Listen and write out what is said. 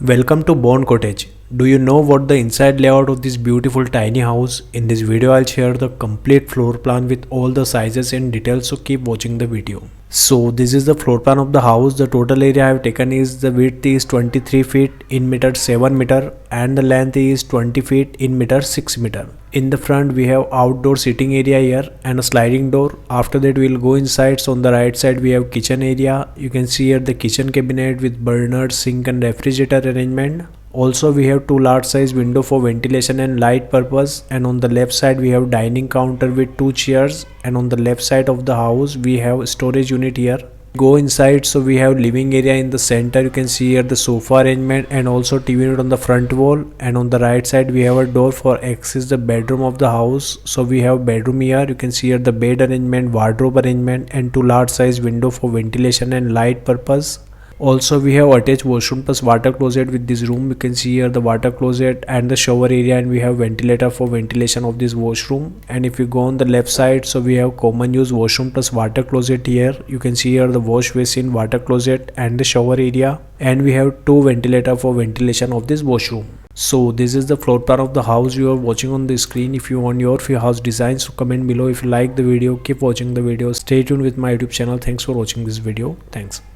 Welcome to Born Cottage. Do you know what the inside layout of this beautiful tiny house? In this video I'll share the complete floor plan with all the sizes and details, so keep watching the video. So this is the floor plan of the house. The total area I have taken is the width is 23 feet in meter 7 meter and the length is 20 feet in meter 6 meter. In the front we have outdoor sitting area here and a sliding door. After that we'll go inside. So on the right side we have kitchen area. You can see here the kitchen cabinet with burner, sink and refrigerator arrangement. Also we have two large size window for ventilation and light purpose, and on the left side we have dining counter with two chairs, and on the left side of the house we have storage unit here. Go inside, so we have living area in the center. You can see here the sofa arrangement and also TV unit on the front wall, and on the right side we have a door for access the bedroom of the house. So we have bedroom here. You can see here the bed arrangement, wardrobe arrangement and two large size window for ventilation and light purpose. Also we have attached washroom plus water closet with this room. You can see here the water closet and the shower area, and we have ventilator for ventilation of this washroom. And if you go on the left side, so we have common use washroom plus water closet here. You can see here the wash basin, water closet and the shower area, and we have two ventilator for ventilation of this washroom. So this is the floor plan of the house you are watching on the screen. If you want your house designs, so comment below. If you like the video, keep watching the video. Stay tuned with my YouTube channel. Thanks for watching this video. Thanks.